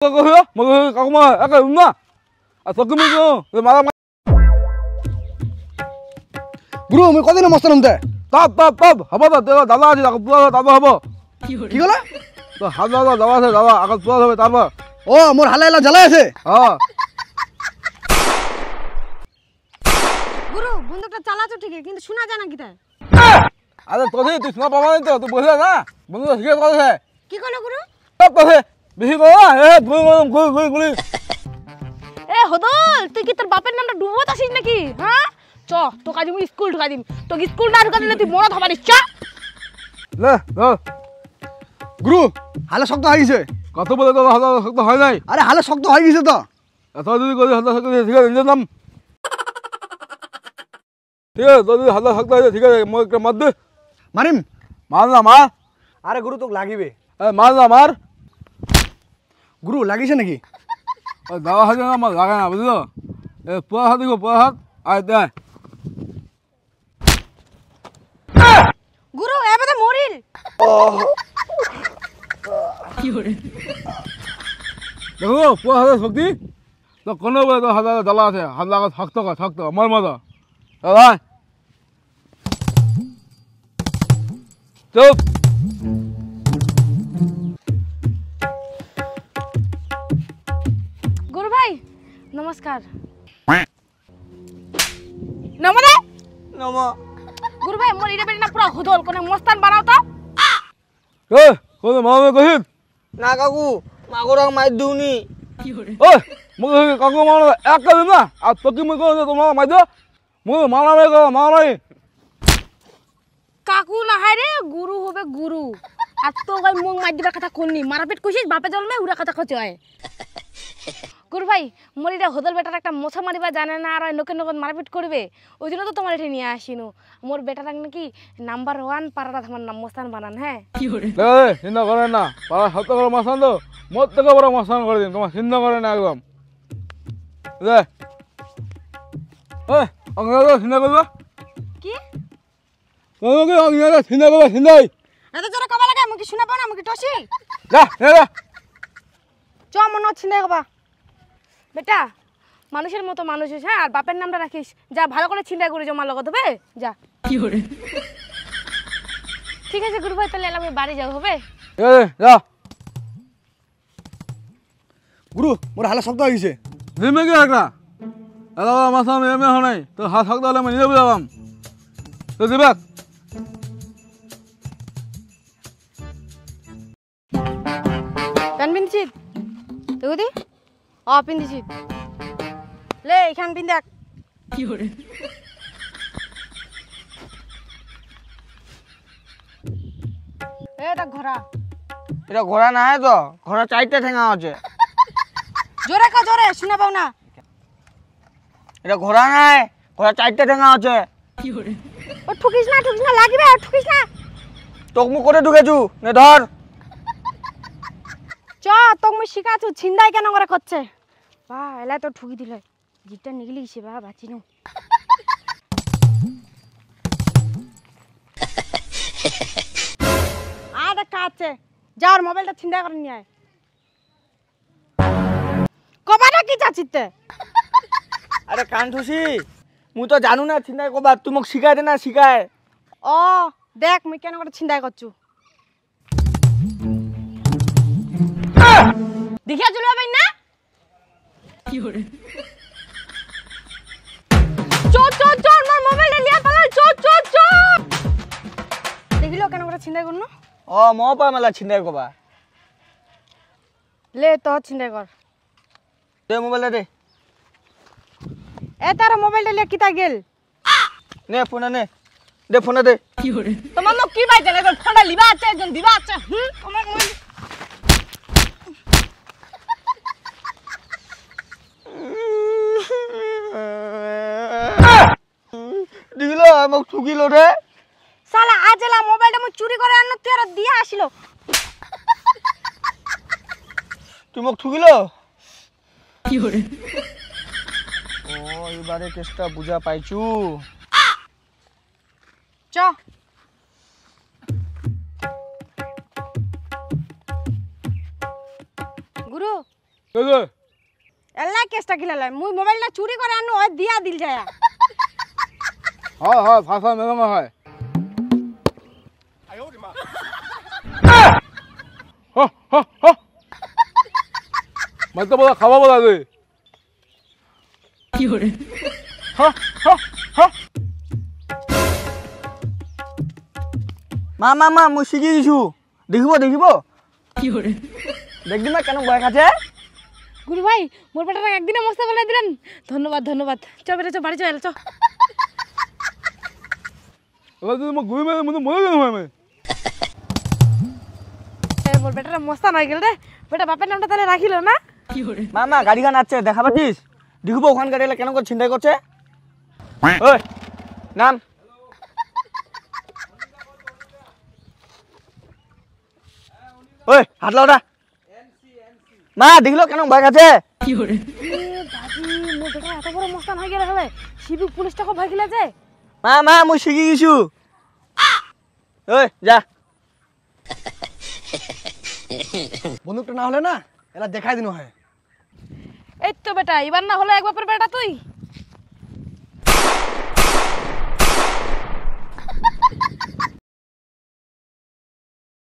Kau hứa, mày kau mày, cái đúng không? À, tôi cứ mình rồi mà làm. গুরু আমি কদিন মস্তান হতে তপ হব তো দাদা আছে পুরো দাদা হব কি কলা তো হাজার দাদা আছে দাদা আগে পুরো হবে তারপর ও মোর হালা এলা জ্বালা আছে হ্যাঁ গুরু বন্দুকটা চালাছো ঠিকই কিন্তু শোনা যায় না কি তাই আরে তুই শোনা পাবা না তুই বুঝলে না বন্ধু শিখে কথা কি করলো গুরু তপ কথা বেশি কো গুলি এ হদল তুই কি তোর বাপের নামটা ডুবো তাছিস নাকি হ্যাঁ চ তো কাজ আমি স্কুল ঢুকা দিম তো স্কুল না ঢুকা দিলে তুই মরদ হবানি চ লে গুরু হালা শক্ত হয়ে গেছে কত বলে তো হাজার শক্ত হয় নাই আরে হালা শক্ত হয়ে গেছে তো এত যদি করে হাজার শক্ত ঠিক আছে নিজের নাম ঠিক আছে যদি হাজার শক্ত হয়েছে ঠিক আছে মই একটা মার দে মারিম মার না মার আরে গুরু তোকে লাগিবে মার না মার গুরু লাগিছে নাকি দাওয়া হাতে না আমার লাগে না বুঝলো পুরা হাত দিব পুরা হাত আয় দে গুরু এবারে মরিল দেখো পুরা হাতে শক্তি তো কোনো বলে তো হাজার জ্বালা আছে হাত লাগা থাকতো আমার মতো দাদা চুপ গুরু ভাই নমস্কার নমরে নম গুরু ভাই মোর ইরে বেটি না পুরা হদল কোনে মস্তান বানাও তো কোনো মামে কহিন না কাকু মাগরাক মাই দিউনি ওই মুখ কাকু মারা এক দিন না আর তোকে মুখ তোমার মাইদ মুখ মারাই কাকু না হায় রে গুরু হবে গুরু আর তো গাই মুখ মার দিবার কথা কোননি মারাপিট কইছিস বাপে জন্মে উড়া কথা কইছে হয় গুরু ভাই মোর এটা হদল বেটার একটা মোছা মারিবা জানে না আর নকে নকে মারপিট করবে ওই জন্য তো তোমার এঠে নিয়ে আসিনু মোর বেটার নাকি নাম্বার 1 পাড়াটা আমার নাম মোস্তান বানান হ্যাঁ চিন্তা করেন না পাড়া সত্য করে মশান তো মোর থেকে বড় মশান করে দিন তোমার চিন্তা করেন না একদম চিন্তা করবো কি চিন্তা করবো চিন্তাই এত জোরে কবা লাগে আমি কি শুনা পাও না আমি কি টসি যা চ মন ছিনে কবা বেটা মানুষের মতো মানুষ হ্যাঁ আর বাপের নামটা রাখিস যা ভালো করে চিন্তা করে জমা লগত হবে যা ঠিক আছে গুরু ভাই তাহলে আমি বাড়ি যাও হবে যা গুরু মোর হালা শক্ত হয়ে গেছে দিমে কি একটা এলা মাসা এমে হনাই তো হাত থাকতে হলে আমি নিজে বুঝাবাম তো দিবাক প্যান পিনছিস দেখুদি পিনছিস লে এখান পিন দেখ এটা ঘোড়া এটা ঘোড়া না তো ঘোড়া চারটা ঠেঙা আছে জোরে কা জোরে শুনা পাও না এটা ঘোড়া নাই ঘোড়া চারটা ঠেঙা আছে ও ঠুকিস না লাগবে ঠুকিস না তোকে মু করে ঢুকেছু নে ধর চ তোক মুই শিখাছু ছিনদাই কেন করে করছে বা এলা তো ঠুকি দিল জিটটা নিগলি গেছে বা বাঁচিনু আর দেখা আছে যার মোবাইলটা ছিনদাই করে নিয়ে আয় কবাটা কি চাচ্ছিতে আরে কান ঠুসি মু তো জানু না চিন্তাই কবা তুই মোক শিখাই দে না শিখায় ও দেখ মুই কেন করে ছিনদাই করছু দেখিয়া চলে যাবেন না চোর মোর মোবাইলটা লিয়া পালা চোর দেখিলো কেন করে ছিনদাই করনো ও ম পা মেলা চিন্তাই কবা লে তো ছিনদাই কর দে মোবাইলটা দে এ তার মোবাইলটা লিয়া কিতা গেল নে ফোন নে দে ফোন দে তোমার মুখ কি বাইতে না ফোনটা লিবা আছে একজন দিবা আছে তোমার মোবাইল দিল মোক ঠুকিল রে শালা আজলা মোবাইলটা মুই চুরি করে আননো তুই আর দিয়া আসিল তুই মোক ঠুকিল ও এবারে কেসটা বুঝা পাইছু চ গুরু এই যে এল্লা কেসটা কিলালে মুই মোবাইলটা চুরি করে আনু ওই দিয়া দিল যায় হ্যাঁ হ্যাঁ ফাঁসা মেলানো হয় মাইতে বলা খাওয়া বলা রে মা মা মা মই শিখি গেছো দেখিব দেখিব দেখবি না কেন ভয় খাচ্ছে গুরু ভাই মোর বেটাটা একদিনে মস্ত বলে দিলেন ধন্যবাদ ধন্যবাদ চ বেটা চ বাড়ি চ এল চ এবার যদি মই ঘুরি মেলে মনে মনে হয় আমি মোর বেটাটা মস্তান হয়ে গেল রে বেটা বাপের নামটা তাহলে রাখিল না মা মা গাড়ি গান আছে দেখা পাচ্ছিস দেখিব ওখান গাড়ি কেন করে ছিনতাই করছে ওই নাম ওই হাত লাউটা মা দেখলো কেন ভয় খাচ্ছে দাদি মোর বেটা এত বড় মস্তান হয়ে গেল হলে শিবু পুলিশটাকে ভয় গেলে যে মা মা মই শিখি গেছো ওই যা বন্দুকটা না হলে না এরা দেখাই দিন হয় এই তো বেটা এবার না হলো এক বাপের বেটা তুই